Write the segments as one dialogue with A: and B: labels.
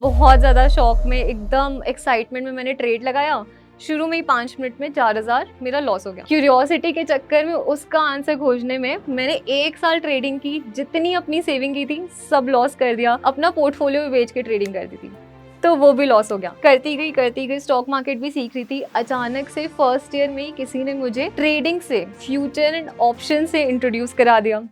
A: बहुत ज़्यादा शॉक में, एकदम एक्साइटमेंट में मैंने ट्रेड लगाया। शुरू में ही 5 मिनट में 4000 मेरा लॉस हो गया। क्यूरियोसिटी के चक्कर में उसका आंसर खोजने में मैंने 1 साल ट्रेडिंग की, जितनी अपनी सेविंग की थी सब लॉस कर दिया। अपना पोर्टफोलियो भी बेच के ट्रेडिंग कर दी थी, तो वो भी लॉस हो गया। करती गई स्टॉक मार्केट भी सीख रही थी। अचानक से फर्स्ट ईयर में ही किसी ने मुझे ट्रेडिंग से, फ्यूचर एंड ऑप्शन से इंट्रोड्यूस करा दिया।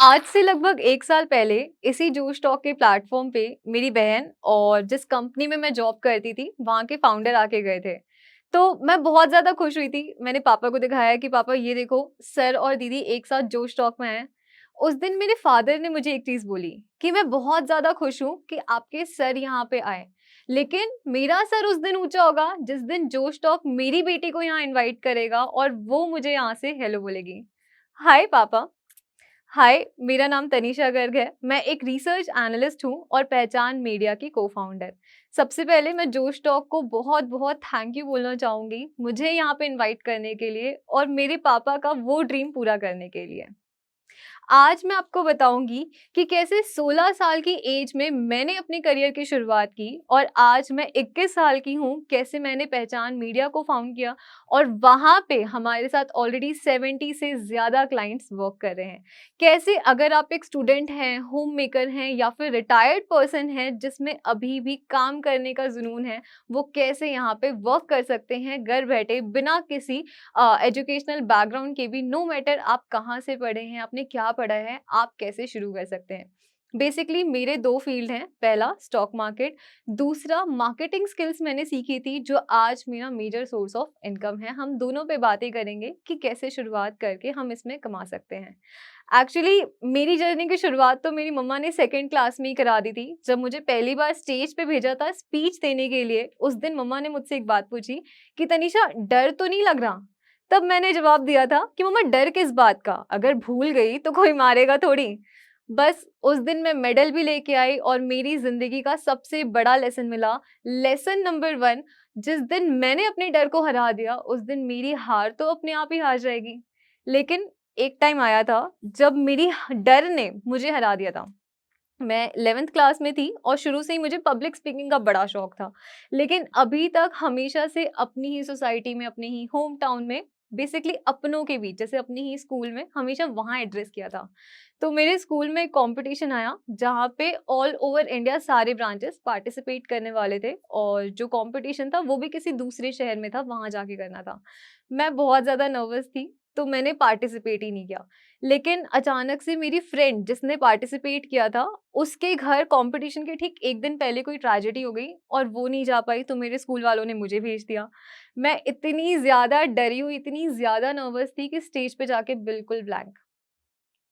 A: आज से लगभग 1 साल पहले इसी जोश टॉक के प्लेटफ़ॉर्म पे मेरी बहन और जिस कंपनी में मैं जॉब करती थी, वहाँ के फाउंडर आके गए थे। तो मैं बहुत ज़्यादा खुश हुई थी। मैंने पापा को दिखाया कि पापा ये देखो, सर और दीदी एक साथ जोश टॉक में हैं। उस दिन मेरे फादर ने मुझे एक चीज़ बोली कि मैं बहुत ज़्यादा खुश हूँ कि आपके सर यहाँ पे आए। लेकिन मेरा सर उस दिन ऊँचा होगा जिस दिन जोश टॉक मेरी बेटी को यहाँ इनवाइट करेगा और वो मुझे यहाँ से हेलो बोलेगी। हाय पापा। हाय, मेरा नाम तनीषा गर्ग है। मैं एक रिसर्च एनालिस्ट हूँ और पहचान मीडिया की को-फाउंडर। सबसे पहले मैं जोश टॉक को बहुत-बहुत थैंक यू बोलना चाहूँगी, मुझे यहाँ पे इनवाइट करने के लिए और मेरे पापा का वो ड्रीम पूरा करने के लिए। आज मैं आपको बताऊंगी कि कैसे 16 साल की एज में मैंने अपने करियर की शुरुआत की और आज मैं 21 साल की हूँ, कैसे मैंने पहचान मीडिया को फाउंड किया और वहाँ पे हमारे साथ ऑलरेडी 70 से ज़्यादा क्लाइंट्स वर्क कर रहे हैं। कैसे अगर आप एक स्टूडेंट हैं, होम मेकर हैं या फिर रिटायर्ड पर्सन हैं जिसमें अभी भी काम करने का जुनून है, वो कैसे यहाँ पे वर्क कर सकते हैं घर बैठे बिना किसी एजुकेशनल बैकग्राउंड के भी। नो मैटर आप कहाँ से पढ़े हैं, आपने क्या पढ़ा है, आप कैसे शुरू कर सकते हैं। बेसिकली मेरे 2 फील्ड हैं, पहला स्टॉक मार्केट, दूसरा मार्केटिंग स्किल्स मैंने सीखी थी जो आज मेरा मेजर सोर्स ऑफ इनकम है। हम दोनों पे बातें करेंगे कि कैसे शुरुआत करके हम इसमें कमा सकते हैं। एक्चुअली मेरी जर्नी की शुरुआत तो मेरी मम्मा ने सेकंड क्लास में ही करा दी थी। जब मुझे पहली बार स्टेज पे भेजा था स्पीच देने के लिए, उस दिन मम्मा ने मुझसे एक बात पूछी कि तनीषा, डर तो नहीं लग रहा? तब मैंने जवाब दिया था कि मम्मा, डर किस बात का? अगर भूल गई तो कोई मारेगा थोड़ी। बस उस दिन मैं मेडल भी लेके आई और मेरी ज़िंदगी का सबसे बड़ा लेसन मिला। लेसन नंबर 1, जिस दिन मैंने अपने डर को हरा दिया, उस दिन मेरी हार तो अपने आप ही हार जाएगी। लेकिन एक टाइम आया था जब मेरी डर ने मुझे हरा दिया था। मैं 11th क्लास में थी और शुरू से ही मुझे पब्लिक स्पीकिंग का बड़ा शौक था। लेकिन अभी तक हमेशा से अपनी ही सोसाइटी में, अपने ही होम टाउन में, बेसिकली अपनों के बीच, जैसे अपनी ही स्कूल में, हमेशा वहाँ एड्रेस किया था। तो मेरे स्कूल में एक कॉम्पिटिशन आया जहाँ पे ऑल ओवर इंडिया सारे ब्रांचेस पार्टिसिपेट करने वाले थे और जो कॉम्पिटिशन था वो भी किसी दूसरे शहर में था, वहाँ जाके करना था। मैं बहुत ज़्यादा नर्वस थी, तो मैंने पार्टिसिपेट ही नहीं किया। लेकिन अचानक से मेरी फ्रेंड जिसने पार्टिसिपेट किया था, उसके घर कॉम्पिटिशन के ठीक 1 दिन पहले कोई ट्रेजेडी हो गई और वो नहीं जा पाई, तो मेरे स्कूल वालों ने मुझे भेज दिया। मैं इतनी ज़्यादा डरी हुई, इतनी ज़्यादा नर्वस थी कि स्टेज पे जाके बिल्कुल ब्लैंक,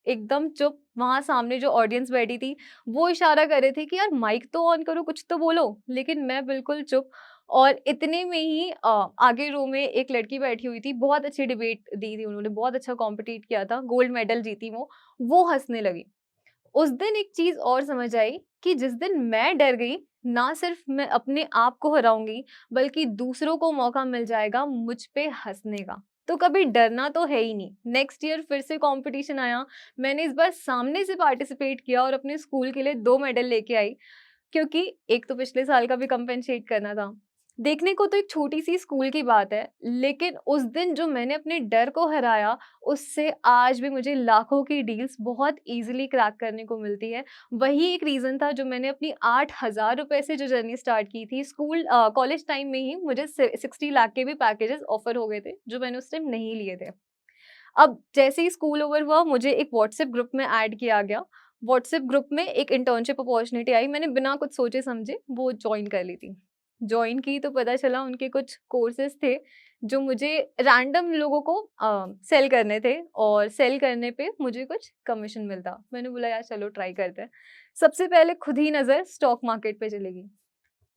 A: एकदम चुप। वहाँ सामने जो ऑडियंस बैठी थी, वो इशारा कर रहे थे कि यार माइक तो ऑन करो, कुछ तो बोलो। लेकिन मैं बिल्कुल चुप और इतने में ही आगे रो में एक लड़की बैठी हुई थी, बहुत अच्छी डिबेट दी थी उन्होंने, बहुत अच्छा कॉम्पिटिट किया था, गोल्ड मेडल जीती वो हँसने लगी। उस दिन एक चीज़ और समझ आई कि जिस दिन मैं डर गई, ना सिर्फ मैं अपने आप को हराऊँगी, बल्कि दूसरों को मौका मिल जाएगा मुझ पे हँसने का। तो कभी डरना तो है ही नहीं। नेक्स्ट ईयर फिर से कॉम्पिटिशन आया, मैंने इस बार सामने से पार्टिसिपेट किया और अपने स्कूल के लिए 2 मेडल लेके आई। क्योंकि एक तो पिछले साल का भी कंपेंसेट करना था। देखने को तो एक छोटी-सी स्कूल की बात है, लेकिन उस दिन जो मैंने अपने डर को हराया, उससे आज भी मुझे लाखों की डील्स बहुत ईज़िली क्रैक करने को मिलती है। वही एक रीज़न था जो मैंने अपनी ₹8000 से जो जर्नी स्टार्ट की थी, कॉलेज टाइम में ही मुझे 60 लाख के भी पैकेजेस ऑफर हो गए थे, जो मैंने उस टाइम नहीं लिए थे। अब जैसे ही स्कूल ओवर हुआ, मुझे एक व्हाट्सएप ग्रुप में ऐड किया गया। व्हाट्सएप ग्रुप में एक इंटर्नशिप अपॉर्च्युनिटी आई, मैंने बिना कुछ सोचे समझे वो जॉइन कर ली थी। जॉइन की तो पता चला उनके कुछ कोर्सेज़ थे जो मुझे रैंडम लोगों को सेल करने थे और सेल करने पे मुझे कुछ कमीशन मिलता। मैंने बोला यार चलो ट्राई करते हैं। सबसे पहले खुद ही नज़र स्टॉक मार्केट पे चलेगी।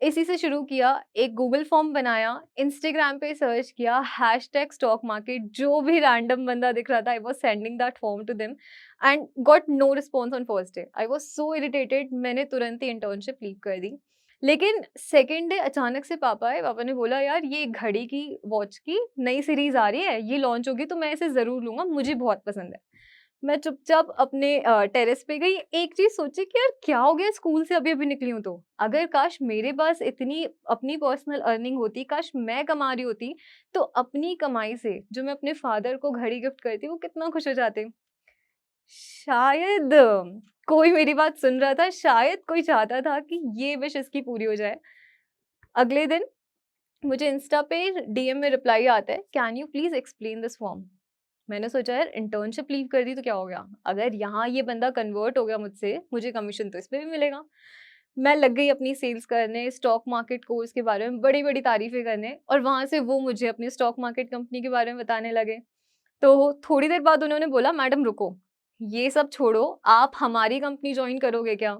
A: इसी से शुरू किया, एक गूगल फॉर्म बनाया, इंस्टाग्राम पे सर्च किया, हैशटैग स्टॉक मार्केट, जो भी रैंडम बंदा दिख रहा था, I was sending that form to them and got no response on first day. I was so irritated, मैंने तुरंत ही इंटर्नशिप लीव कर दी। लेकिन सेकंड डे अचानक से पापा आए, पापा ने बोला यार ये घड़ी की वॉच की नई सीरीज़ आ रही है, ये लॉन्च होगी तो मैं इसे ज़रूर लूँगा, मुझे बहुत पसंद है। मैं चुपचाप अपने टेरेस पे गई, एक चीज़ सोची कि यार क्या हो गया, स्कूल से अभी-अभी निकली हूँ तो। अगर काश मेरे पास इतनी अपनी पर्सनल अर्निंग होती, काश मैं कमा रही होती, तो अपनी कमाई से जो मैं अपने फादर को घड़ी गिफ्ट करती, वो कितना खुश हो जाते। शायद कोई मेरी बात सुन रहा था, शायद कोई चाहता था कि ये विश इसकी पूरी हो जाए। अगले दिन मुझे इंस्टा पे डीएम में रिप्लाई आता है, can you please explain this form? मैंने सोचा यार इंटर्नशिप लीव कर दी तो क्या हो गया? अगर यहाँ ये बंदा कन्वर्ट हो गया मुझसे, मुझे कमीशन तो इसमें भी मिलेगा। मैं लग गई अपनी सेल्स करने, स्टॉक मार्केट कोर्स के बारे में बड़ी-बड़ी तारीफ़ें करने और वहाँ से वो मुझे अपनी स्टॉक मार्केट कंपनी के बारे में बताने लगे। तो थोड़ी देर बाद उन्होंने बोला, मैडम रुको, ये सब छोड़ो, आप हमारी कंपनी जॉइन करोगे क्या?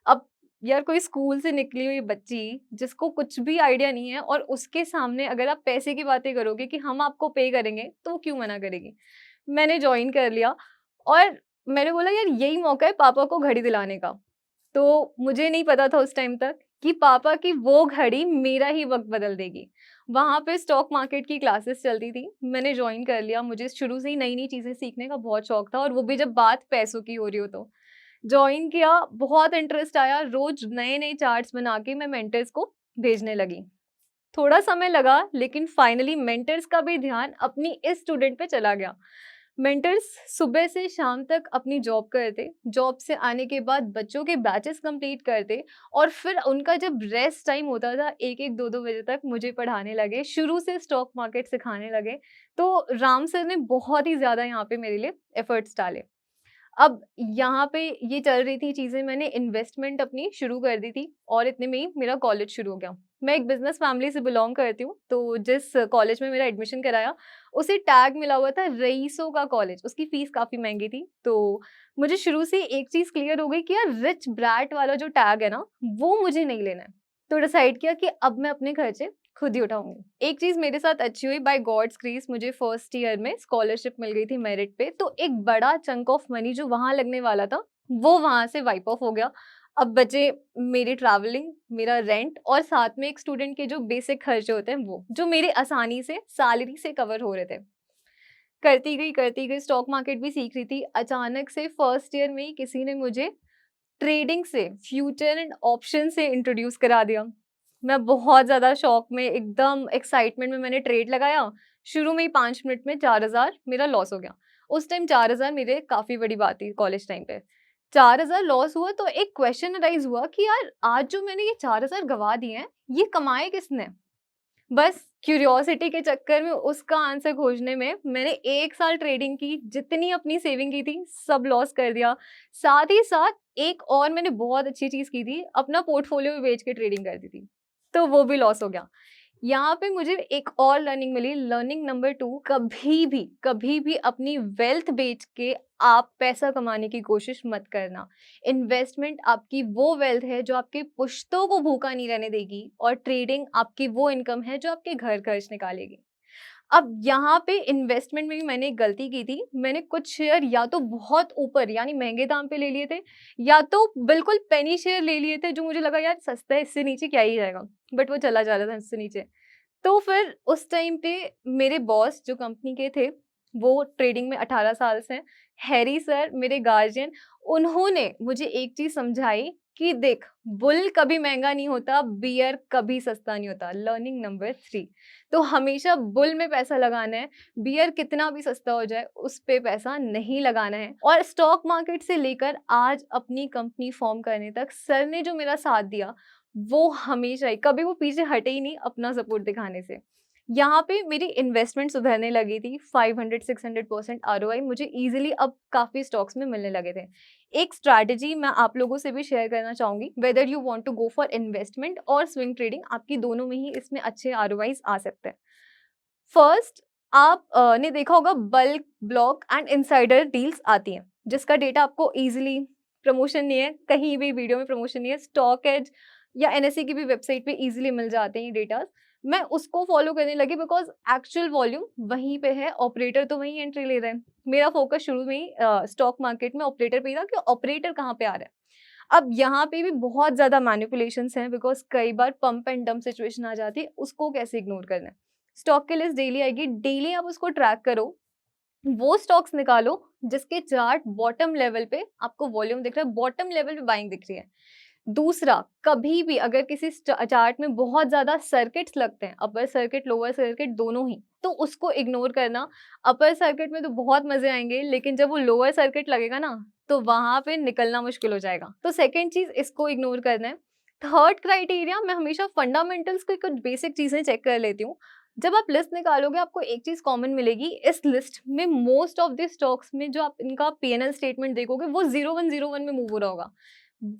A: अब यार कोई स्कूल से निकली हुई बच्ची जिसको कुछ भी आइडिया नहीं है और उसके सामने अगर आप पैसे की बातें करोगे कि हम आपको पे करेंगे, तो वो क्यों मना करेगी? मैंने जॉइन कर लिया और मैंने बोला यार यही मौका है पापा को घड़ी दिलाने का। तो मुझे नहीं पता था उस टाइम तक कि पापा की वो घड़ी मेरा ही वक़्त बदल देगी। वहाँ पे स्टॉक मार्केट की क्लासेस चलती थी, मैंने जॉइन कर लिया। मुझे शुरू से ही नई-नई चीज़ें सीखने का बहुत शौक था और वो भी जब बात पैसों की हो रही हो तो। जॉइन किया, बहुत इंटरेस्ट आया, रोज़ नए-नए चार्ट्स बना के मैं मेंटर्स को भेजने लगी। थोड़ा समय लगा लेकिन फाइनली मेंटर्स का भी ध्यान अपनी इस स्टूडेंट पे चला गया। मेंटर्स सुबह से शाम तक अपनी जॉब करते, जॉब से आने के बाद बच्चों के बैचेस कंप्लीट करते और फिर उनका जब रेस्ट टाइम होता था 1-1 2-2 बजे तक मुझे पढ़ाने लगे, शुरू से स्टॉक मार्केट सिखाने लगे। तो राम सर ने बहुत ही ज़्यादा यहाँ पे मेरे लिए एफर्ट्स डाले। अब यहाँ पे ये चल रही थी चीज़ें, मैंने इन्वेस्टमेंट अपनी शुरू कर दी थी और इतने में ही मेरा कॉलेज शुरू हो गया। मैं एक बिज़नेस फैमिली से बिलॉन्ग करती हूँ, तो जिस कॉलेज में मेरा एडमिशन कराया, उसे टैग मिला हुआ था रईसों का कॉलेज, उसकी फ़ीस काफ़ी महँगी थी। तो मुझे शुरू से एक चीज़ क्लियर हो गई कि यार रिच ब्रैट वाला जो टैग है ना, वो मुझे नहीं लेना है। तो डिसाइड किया कि अब मैं अपने खर्चे खुद ही उठाऊँगी। एक चीज़ मेरे साथ अच्छी हुई, बाय गॉड्स ग्रेस मुझे फर्स्ट ईयर में स्कॉलरशिप मिल गई थी मेरिट पे, तो एक बड़ा चंक ऑफ मनी जो वहाँ लगने वाला था, वो वहाँ से वाइप ऑफ हो गया। अब बचे मेरी ट्रैवलिंग, मेरा रेंट और साथ में एक स्टूडेंट के जो बेसिक खर्चे होते हैं वो, जो मेरे आसानी से सैलरी से कवर हो रहे थे। करती गई स्टॉक मार्केट भी सीख रही थी। अचानक से फर्स्ट ईयर में ही किसी ने मुझे ट्रेडिंग से, फ्यूचर एंड ऑप्शन से इंट्रोड्यूस करा दिया। मैं बहुत ज़्यादा शॉक में, एकदम एक्साइटमेंट में मैंने ट्रेड लगाया। शुरू में ही 5 मिनट में 4000 मेरा लॉस हो गया। उस टाइम 4000 मेरे काफ़ी बड़ी बात थी कॉलेज टाइम पे। 4000 लॉस हुआ तो एक क्वेश्चन अराइज़ हुआ कि यार आज जो मैंने ये 4000 गँवा दिए हैं, ये कमाए किसने? बस क्यूरियोसिटी के चक्कर में उसका आंसर खोजने में मैंने 1 साल ट्रेडिंग की, जितनी अपनी सेविंग की थी सब लॉस कर दिया। साथ ही साथ एक और मैंने बहुत अच्छी चीज़ की थी, अपना पोर्टफोलियो भी बेच के ट्रेडिंग करती थी, तो वो भी लॉस हो गया। यहाँ पे मुझे एक और लर्निंग मिली, लर्निंग नंबर 2, कभी भी अपनी वेल्थ बेच के आप पैसा कमाने की कोशिश मत करना। इन्वेस्टमेंट आपकी वो वेल्थ है जो आपके पुश्तों को भूखा नहीं रहने देगी और ट्रेडिंग आपकी वो इनकम है जो आपके घर खर्च निकालेगी। अब यहाँ पे इन्वेस्टमेंट में भी मैंने एक गलती की थी। मैंने कुछ शेयर या तो बहुत ऊपर यानी महँगे दाम पे ले लिए थे, या तो बिल्कुल पेनी शेयर ले लिए थे जो मुझे लगा यार सस्ता है, इससे नीचे क्या ही जाएगा। बट वो चला जा रहा था इससे नीचे। तो फिर उस टाइम पे मेरे बॉस जो कंपनी के थे, वो ट्रेडिंग में 18 साल से हैं, हैरी सर मेरे गार्जियन, उन्होंने मुझे एक चीज़ समझाई कि देख, बुल कभी महँगा नहीं होता, बियर कभी सस्ता नहीं होता। लर्निंग नंबर 3, तो हमेशा बुल में पैसा लगाना है, बियर कितना भी सस्ता हो जाए, उस पे पैसा नहीं लगाना है। और स्टॉक मार्केट से लेकर आज अपनी कंपनी फ़ॉर्म करने तक सर ने जो मेरा साथ दिया, वो हमेशा ही, कभी वो पीछे हटे ही नहीं अपना सपोर्ट दिखाने से। यहाँ पे मेरी इन्वेस्टमेंट सुधरने लगी थी, 500-600% आरओआई मुझे ईज़िली अब काफ़ी स्टॉक्स में मिलने लगे थे। एक स्ट्रैटेजी मैं आप लोगों से भी शेयर करना चाहूँगी, whether you want to go for investment और स्विंग ट्रेडिंग, आपकी दोनों में ही इसमें अच्छे आरओआईज़ आ सकते हैं। फर्स्ट, आप ने देखा होगा bulk, block and insider deals आती हैं, जिसका डेटा आपको ईज़िली, प्रमोशन नहीं है, कहीं भी वीडियो में प्रमोशन नहीं है, स्टॉक एज या एनएसई की भी वेबसाइट पे ईज़िली मिल जाते हैं ये डेटाज़। मैं उसको फॉलो करने लगी बिकॉज़ एक्चुअल वॉल्यूम वहीं पे है, ऑपरेटर तो वहीं एंट्री ले रहे हैं। मेरा फोकस शुरू में ही स्टॉक मार्केट में ऑपरेटर पे ही था कि ऑपरेटर कहाँ पे आ रहा है। अब यहाँ पे भी बहुत ज़्यादा मैनिपुलेशंस हैं बिकॉज़ कई बार पंप एंड डंप सिचुएशन आ जाती है, उसको कैसे इग्नोर करना है। स्टॉक की लिस्ट डेली आएगी, डेली आप उसको ट्रैक करो। वो स्टॉक्स निकालो जिसके चार्ट बॉटम लेवल पे आपको वॉल्यूम दिख रहा है, बॉटम लेवल पे बाइंग दिख रही है। दूसरा, कभी भी अगर किसी चार्ट में बहुत ज्यादा सर्किट्स लगते हैं, अपर सर्किट लोअर सर्किट दोनों ही, तो उसको इग्नोर करना। अपर सर्किट में तो बहुत मजे आएंगे, लेकिन जब वो लोअर सर्किट लगेगा ना, तो वहां पे निकलना मुश्किल हो जाएगा। तो सेकेंड चीज, इसको इग्नोर करना है। थर्ड क्राइटेरिया, मैं हमेशा फंडामेंटल्स की कुछ बेसिक चीजें चेक कर लेती हूँ। जब आप लिस्ट निकालोगे, आपको एक चीज कॉमन मिलेगी, इस लिस्ट में मोस्ट ऑफ द स्टॉक्स में जो आप इनका पीएनएल स्टेटमेंट देखोगे, वो 0101 में मूव हो रहा होगा।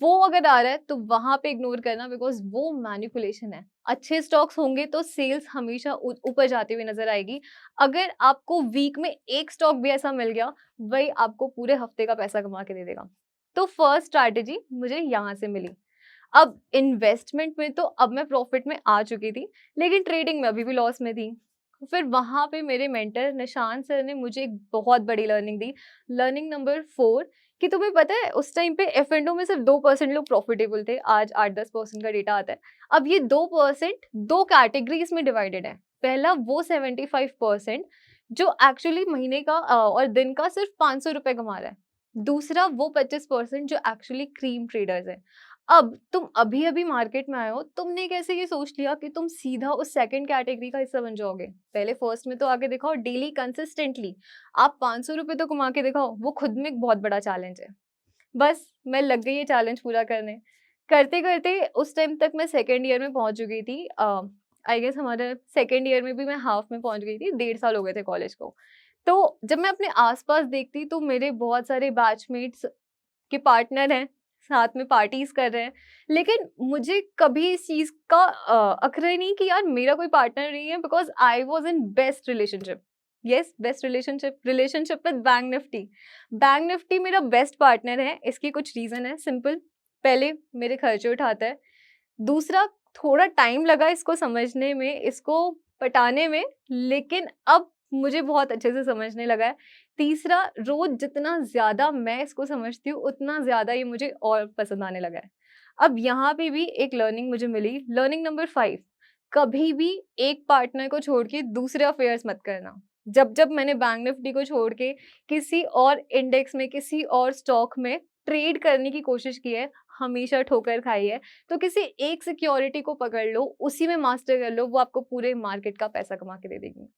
A: वो अगर आ रहा है तो वहां पे इग्नोर करना, बिकॉज वो मैनिपुलेशन है। अच्छे स्टॉक्स होंगे तो सेल्स हमेशा ऊपर जाती हुई नजर आएगी। अगर आपको वीक में एक स्टॉक भी ऐसा मिल गया, वही आपको पूरे हफ्ते का पैसा कमा के दे देगा। तो फर्स्ट स्ट्रैटेजी मुझे यहाँ से मिली। अब इन्वेस्टमेंट में तो अब मैं प्रॉफिट में आ चुकी थी, लेकिन ट्रेडिंग में अभी भी लॉस में थी। फिर वहां पे मेरे मेंटर निशांत सर ने मुझे एक बहुत बड़ी लर्निंग दी। लर्निंग नंबर 4, कि तुम्हें पता है उस टाइम पे F&O में सिर्फ 2% लोग प्रॉफिटेबल थे, आज 8-10% का डेटा आता है। अब ये 2% दो कैटेगरीज में डिवाइडेड है। पहला वो 75% जो एक्चुअली महीने का और दिन का सिर्फ 500 रुपए कमा रहा है। दूसरा वो 25% जो एक्चुअली क्रीम ट्रेडर्स है। अब तुम अभी अभी मार्केट में आए हो, तुमने कैसे ये सोच लिया कि तुम सीधा उस सेकंड कैटेगरी का हिस्सा बन जाओगे? पहले फर्स्ट में तो आके दिखाओ, डेली कंसिस्टेंटली आप 500 रुपए तो कमा के दिखाओ। वो खुद में एक बहुत बड़ा चैलेंज है। बस मैं लग गई ये चैलेंज पूरा करने। करते करते उस टाइम तक मैं सेकेंड ईयर में पहुंच चुकी थी। आई गेस हमारे सेकेंड ईयर में भी मैं हाफ में पहुंच गई थी, 1.5 साल हो गए थे कॉलेज को। तो जब मैं अपने आसपास देखती, तो मेरे बहुत सारे बैचमेट्स के पार्टनर हैं, साथ में पार्टीज कर रहे हैं, लेकिन मुझे कभी इस चीज का अखरा ही नहीं कि यार मेरा कोई पार्टनर नहीं है, because I was in best relationship. Yes, best relationship, relationship with bank Nifty. Bank Nifty मेरा बेस्ट पार्टनर है। इसकी कुछ रीजन है, सिंपल। पहले, मेरे खर्चे उठाता है। दूसरा, थोड़ा टाइम लगा इसको समझने में, इसको पटाने में, लेकिन अब मुझे बहुत अच्छे से समझने लगा है। तीसरा, रोज जितना ज्यादा मैं इसको समझती हूँ, उतना ज्यादा ये मुझे और पसंद आने लगा है। अब यहाँ पे भी एक लर्निंग मुझे मिली। लर्निंग नंबर 5, कभी भी एक पार्टनर को छोड़ के दूसरे अफेयर्स मत करना। जब जब मैंने बैंक निफ्टी को छोड़ के किसी और इंडेक्स में, किसी और स्टॉक में ट्रेड करने की कोशिश की है, हमेशा ठोकर खाई है। तो किसी एक सिक्योरिटी को पकड़ लो, उसी में मास्टर कर लो, वो आपको पूरे मार्केट का पैसा कमा के दे देगी।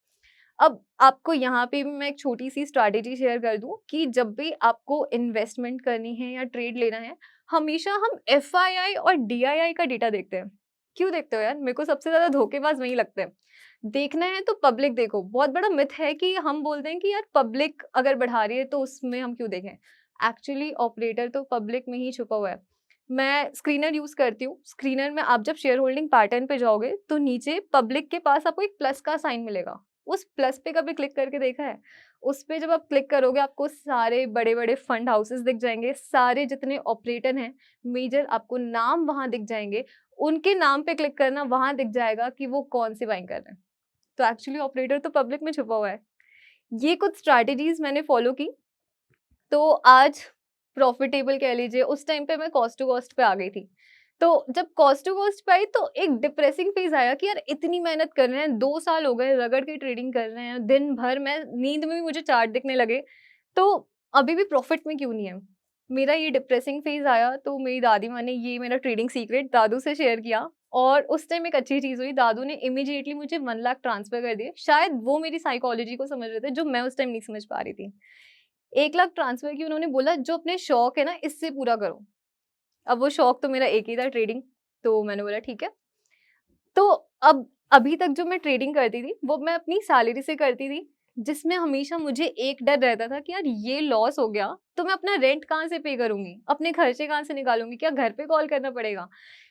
A: अब आपको यहाँ पे भी मैं एक छोटी सी स्ट्रैटेजी शेयर कर दूं कि जब भी आपको इन्वेस्टमेंट करनी है या ट्रेड लेना है, हमेशा हम FII और DII का डेटा देखते हैं। क्यों देखते हो यार? मेरे को सबसे ज्यादा धोखेबाज वही लगते हैं। देखना है तो पब्लिक देखो। बहुत बड़ा मिथ है कि हम बोलते हैं कि यार पब्लिक अगर बढ़ा रही है तो उसमें हम क्यों देखें। एक्चुअली ऑपरेटर तो पब्लिक में ही छुपा हुआ है। मैं स्क्रीनर यूज करती हूँ। स्क्रीनर में आप जब शेयर होल्डिंग पैटर्न पे जाओगे, तो नीचे पब्लिक के पास आपको एक प्लस का साइन मिलेगा। उस प्लस पे कभी क्लिक करके देखा है? उस पे जब आप क्लिक करोगे, आपको सारे बड़े-बड़े फंड हाउसेस दिख जाएँगे, सारे जितने ऑपरेटर हैं, मेजर आपको नाम वहाँ दिख जाएँगे। उनके नाम पे क्लिक करना, वहाँ दिख जाएगा कि वो कौन-सी बाइंग कर रहे हैं। तो एक्चुअली ऑपरेटर तो पब्लिक में छुपा हुआ है। ये कुछ स्ट्रैटेजीज़ मैंने फॉलो की, तो आज प्रॉफिटेबल कह लीजिए। उस टाइम पे मैं कॉस्ट टू कॉस्ट पे आ गई थी। तो जब कॉस्ट टू कॉस्ट पे आई, तो एक डिप्रेसिंग फेज आया कि यार इतनी मेहनत कर रहे हैं, 2 साल हो गए रगड़ के ट्रेडिंग कर रहे हैं, दिन भर मैं नींद में भी मुझे चार्ट दिखने लगे, तो अभी भी प्रॉफिट में क्यों नहीं है? मेरा ये डिप्रेसिंग फेज आया, तो मेरी दादी माँ ने ये मेरा ट्रेडिंग सीक्रेट दादू से शेयर किया, और उस टाइम एक अच्छी चीज हुई, दादू ने इमीडिएटली मुझे 1 लाख ट्रांसफर कर दिए। शायद वो मेरी साइकोलॉजी को समझ रहे थे, जो मैं उस टाइम नहीं समझ पा रही थी। 1 लाख ट्रांसफर की, उन्होंने बोला जो अपने शौक है ना, इससे पूरा करो। अब वो शौक तो मेरा एक ही था, ट्रेडिंग। तो मैंने बोला ठीक है। तो अब अभी तक जो मैं ट्रेडिंग करती थी, वो मैं अपनी सैलरी से करती थी, जिसमें हमेशा मुझे एक डर रहता था कि यार ये लॉस हो गया तो मैं अपना रेंट कहाँ से पे करूंगी, अपने खर्चे कहाँ से निकालूंगी, क्या घर पे कॉल करना पड़ेगा?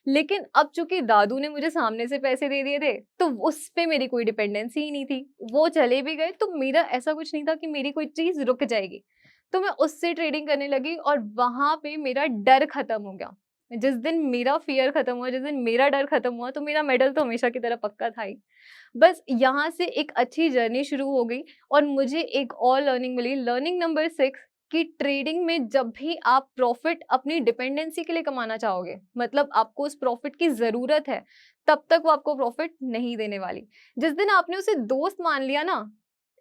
A: लेकिन अब चूंकि दादू ने मुझे सामने से पैसे दे दिए थे, तो उस पे मेरी कोई डिपेंडेंसी ही नहीं थी। वो चले भी गए तो मेरा ऐसा कुछ नहीं था कि मेरी कोई चीज रुक जाएगी। तो मैं उससे ट्रेडिंग करने लगी, और वहां पे मेरा डर खत्म हो गया। जिस दिन मेरा फ़ियर खत्म हुआ, जिस दिन मेरा डर खत्म हुआ, तो मेरा मेडल तो हमेशा की तरह पक्का था ही। बस यहाँ से एक अच्छी जर्नी शुरू हो गई, और मुझे एक और लर्निंग मिली। लर्निंग नंबर 6, कि ट्रेडिंग में जब भी आप प्रॉफिट अपनी डिपेंडेंसी के लिए कमाना चाहोगे, मतलब आपको उस प्रॉफिट की ज़रूरत है, तब तक वो आपको प्रॉफिट नहीं देने वाली। जिस दिन आपने उसे दोस्त मान लिया ना,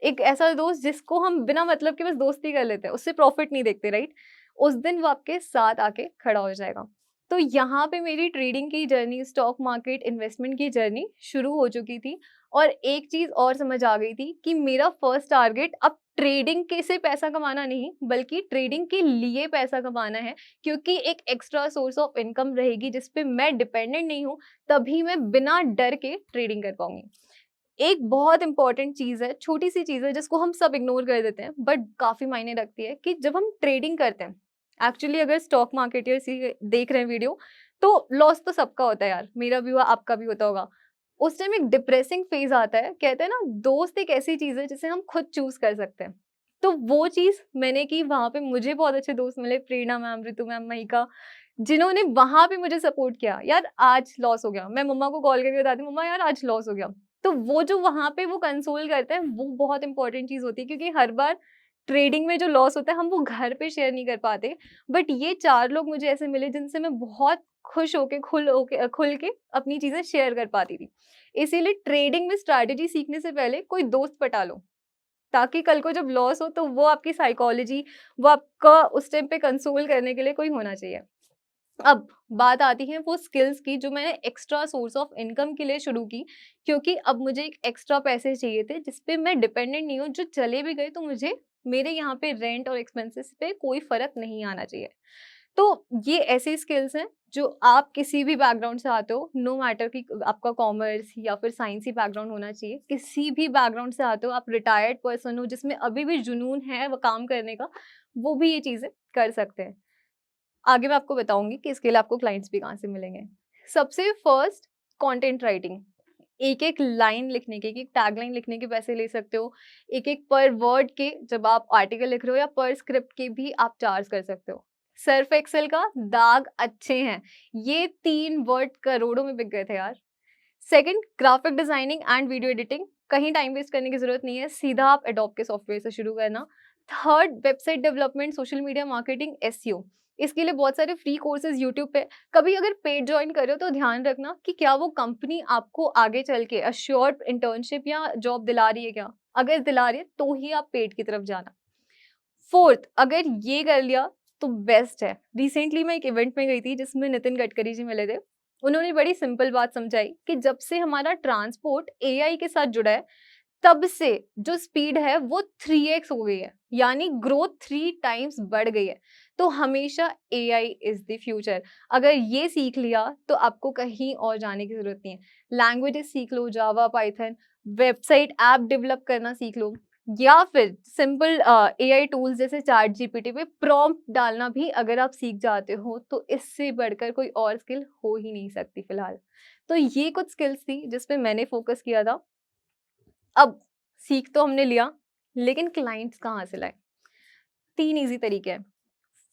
A: एक ऐसा दोस्त जिसको हम बिना मतलब के बस दोस्ती कर लेते हैं, उससे प्रॉफिट नहीं देखते, राइट? उस दिन वो आपके साथ आके खड़ा हो जाएगा। तो यहाँ पे मेरी ट्रेडिंग की जर्नी, स्टॉक मार्केट, इन्वेस्टमेंट की जर्नी शुरू हो चुकी थी और एक चीज़ और समझ आ गई थी कि मेरा फर्स्ट टारगेट अब ट्रेडिंग के से पैसा कमाना नहीं, बल्कि ट्रेडिंग के लिए पैसा कमाना है, क्योंकि एक एक्स्ट्रा सोर्स ऑफ इनकम रहेगी जिस पे मैं डिपेंडेंट नहीं हूँ, तभी मैं बिना डर के ट्रेडिंग कर पाऊँगी। एक बहुत इंपॉर्टेंट चीज़ है, छोटी-सी चीज़ है जिसको हम सब इग्नोर कर देते हैं, बट काफ़ी मायने रखती है कि जब हम ट्रेडिंग करते हैं, एक्चुअली अगर स्टॉक मार्केट या इसी देख रहे हैं वीडियो, तो लॉस तो सबका होता है यार, मेरा भी हुआ, आपका भी होता होगा। उस टाइम एक डिप्रेसिंग फेज़ आता है, कहते हैं ना दोस्त एक ऐसी चीज़ है जिसे हम खुद चूज़ कर सकते हैं। तो वो चीज़ मैंने की, वहाँ पे मुझे बहुत अच्छे दोस्त मिले, प्रेरणा मैम, रितु मैम, महिका, जिन्होंने वहाँ पे मुझे सपोर्ट किया। यार आज लॉस हो गया, मैं मम्मा को कॉल करके बताती हूँ, मम्मा यार आज लॉस हो गया। तो वो जो वहाँ पे वो कंसोल करते हैं, वो बहुत इंपॉर्टेंट चीज़ होती है, क्योंकि हर बार ट्रेडिंग में जो लॉस होता है हम वो घर पे शेयर नहीं कर पाते। बट ये 4 लोग मुझे ऐसे मिले जिनसे मैं बहुत खुश होके खुल के अपनी चीज़ें शेयर कर पाती थी। इसीलिए ट्रेडिंग में स्ट्रैटेजी सीखने से पहले कोई दोस्त पटा लो, ताकि कल को जब लॉस हो तो वो आपकी साइकोलॉजी, वो आपका उस टाइम पे कंसोल करने के लिए कोई होना चाहिए। अब बात आती है वो स्किल्स की जो मैंने एक्स्ट्रा सोर्स ऑफ इनकम के लिए शुरू की, क्योंकि अब मुझे एक एक्स्ट्रा पैसे चाहिए थे जिस पे मैं डिपेंडेंट नहीं हूँ, जो चले भी गए तो मुझे मेरे यहाँ पे रेंट और एक्सपेंसेस पे कोई फर्क नहीं आना चाहिए। तो ये ऐसी स्किल्स हैं जो आप किसी भी बैकग्राउंड से आते हो, नो मैटर कि आपका कॉमर्स या फिर साइंस ही बैकग्राउंड होना चाहिए, किसी भी बैकग्राउंड से आते हो, आप रिटायर्ड पर्सन हो जिसमें अभी भी जुनून है वो काम करने का, वो भी ये चीज़ें कर सकते हैं। आगे मैं आपको बताऊँगी कि इसके लिए आपको क्लाइंट्स भी कहाँ से मिलेंगे। सबसे फर्स्ट, कंटेंट राइटिंग। एक-एक लाइन लिखने के, एक-एक टैगलाइन लिखने के पैसे ले सकते हो। एक-एक पर वर्ड के, जब आप आर्टिकल लिख रहे हो, या पर स्क्रिप्ट के भी आप चार्ज कर सकते हो। सर्फ एक्सेल का दाग अच्छे हैं। ये 3 वर्ड करोड़ों में बिक गए थे यार। Second, graphic designing and video editing. कहीं टाइम वेस्ट करने की जरूरत नहीं है, सीधा आप एडोब के सॉफ्टवेयर से शुरू करना। Third, website development, social media marketing, SEO. इसके लिए बहुत सारे फ्री कोर्सेज यूट्यूब पे। कभी अगर पेड ज्वाइन कर रहे हो तो ध्यान रखना कि क्या वो कंपनी आपको आगे चल के अश्योर्ड इंटर्नशिप या जॉब दिला रही है क्या। अगर दिला रही है तो ही आप पेड की तरफ जाना। फोर्थ, अगर ये कर लिया तो बेस्ट है। रिसेंटली मैं एक इवेंट में गई थी जिसमें नितिन गडकरी जी मिले थे। उन्होंने बड़ी सिंपल बात समझाई कि जब से हमारा ट्रांसपोर्ट एआई के साथ जुड़ा है, तब से जो स्पीड है वो 3x हो गई है, यानी ग्रोथ 3 टाइम्स बढ़ गई है। तो हमेशा एआई इज द फ्यूचर। अगर ये सीख लिया तो आपको कहीं और जाने की जरूरत नहीं है। लैंग्वेजेस सीख लो, जावा, पाइथन, वेबसाइट ऐप डेवलप करना सीख लो, या फिर सिंपल एआई टूल्स जैसे चैट जीपीटी पे प्रॉम्प्ट डालना भी अगर आप सीख जाते हो, तो इससे बढ़कर कोई और स्किल हो ही नहीं सकती फिलहाल। तो ये कुछ स्किल्स थी जिस पे मैंने फोकस किया था। अब सीख तो हमने लिया, लेकिन क्लाइंट्स कहाँ से लाए? 3 ईज़ी तरीके हैं।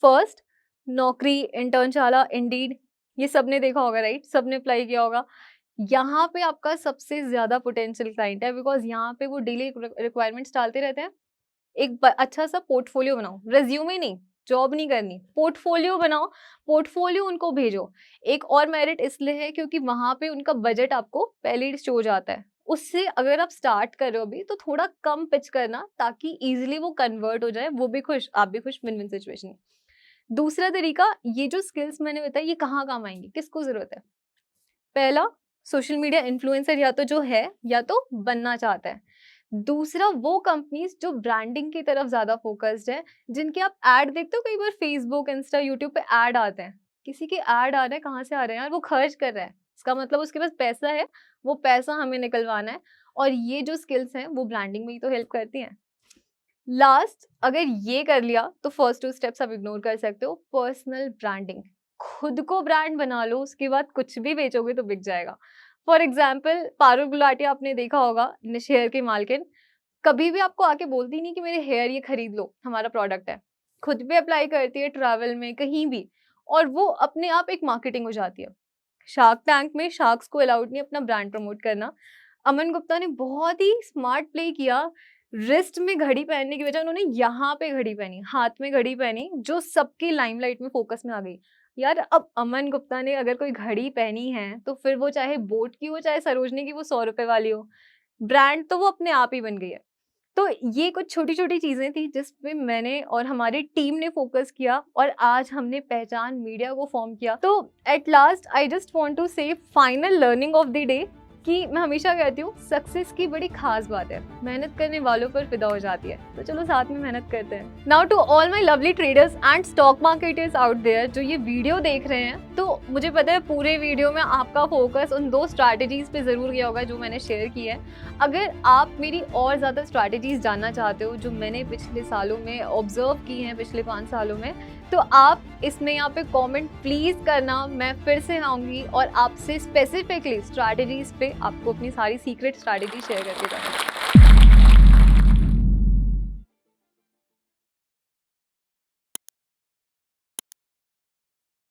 A: फर्स्ट, नौकरी, इंटर्नशाला, इंडीड, ये सबने देखा होगा, राइट? सबने अप्लाई किया होगा। यहाँ पे आपका सबसे ज़्यादा पोटेंशियल क्लाइंट है, बिकॉज़ यहाँ पे वो डेली रिक्वायरमेंट्स डालते रहते हैं। एक अच्छा सा पोर्टफोलियो बनाओ, रेज्यूमे नहीं, जॉब नहीं करनी, पोर्टफोलियो बनाओ, पोर्टफोलियो उनको भेजो। एक और मेरिट इसलिए है क्योंकि वहां पे उनका बजट आपको पहले ही शो हो जाता है। उससे अगर आप स्टार्ट कर रहे हो अभी, तो थोड़ा कम पिच करना ताकि इजीली वो कन्वर्ट हो जाए, वो भी खुश, आप भी खुश, विन विन सिचुएशन। दूसरा तरीका, ये जो स्किल्स मैंने बताई ये कहाँ काम आएंगी, किसको जरूरत है? पहला, सोशल मीडिया इन्फ्लुएंसर या तो जो है या तो बनना चाहता है। दूसरा, वो कंपनीज जो ब्रांडिंग की तरफ ज्यादा फोकस्ड है, जिनके आप ऐड देखते हो, कई बार फेसबुक, इंस्टा, यूट्यूब पे ऐड आते हैं। किसी के ऐड आ रहे हैं, कहाँ से आ रहे हैं यार? वो खर्च कर रहा है, इसका मतलब उसके पास पैसा है, वो पैसा हमें निकलवाना है। और ये जो स्किल्स हैं वो ब्रांडिंग में ही तो हेल्प करती हैं। लास्ट, अगर ये कर लिया तो फर्स्ट 2 स्टेप्स आप इग्नोर कर सकते हो। पर्सनल ब्रांडिंग, खुद को ब्रांड बना लो, उसके बाद कुछ भी बेचोगे तो बिक जाएगा। फॉर एग्जाम्पल, पारुल गुलाटिया आपने देखा होगा, निश हेयर की मालकिन, कभी भी आपको आके बोलती नहीं कि मेरे हेयर ये खरीद लो, हमारा प्रोडक्ट है। खुद भी अप्लाई करती है, ट्रैवल में, कहीं भी, और वो अपने आप एक मार्केटिंग हो जाती है। शार्क टैंक में शार्क्स को अलाउड नहीं अपना ब्रांड प्रमोट करना। अमन गुप्ता ने बहुत ही स्मार्ट प्ले किया। रिस्ट में घड़ी पहनने की बजाय उन्होंने यहाँ पे घड़ी पहनी, हाथ में घड़ी पहनी, जो सबकी लाइमलाइट में फोकस में आ गई। यार अब अमन गुप्ता ने अगर कोई घड़ी पहनी है तो फिर वो चाहे बोट की हो चाहे सरोजनी की, वो 100 रुपए वाली हो, ब्रांड तो वो अपने आप ही बन गई है। तो ये कुछ छोटी-छोटी चीज़ें थी जिस पे मैंने और हमारी टीम ने फ़ोकस किया और आज हमने पहचान मीडिया को फ़ॉर्म किया। तो at last I just want to say final learning of the day कि मैं हमेशा कहती हूँ सक्सेस की बड़ी खास बात है, मेहनत करने वालों पर फिदा हो जाती है। तो चलो साथ में मेहनत करते हैं। Now to all my lovely traders and stock marketers out there जो ये वीडियो देख रहे हैं, तो मुझे पता है पूरे वीडियो में आपका फोकस उन 2 स्ट्रैटेजीज पे ज़रूर गया होगा जो मैंने शेयर की है। अगर आप मेरी और ज़्यादा स्ट्रैटेजीज जानना चाहते हो जो मैंने पिछले सालों में ऑब्जर्व की हैं, पिछले 5 सालों में, तो आप इसमें यहाँ पे कमेंट प्लीज़ करना। मैं फिर से आऊँगी और आपसे स्पेसिफिकली स्ट्रैटेजीज पे आपको अपनी सारी सीक्रेट स्ट्रैटेजी शेयर करके जाऊँगी।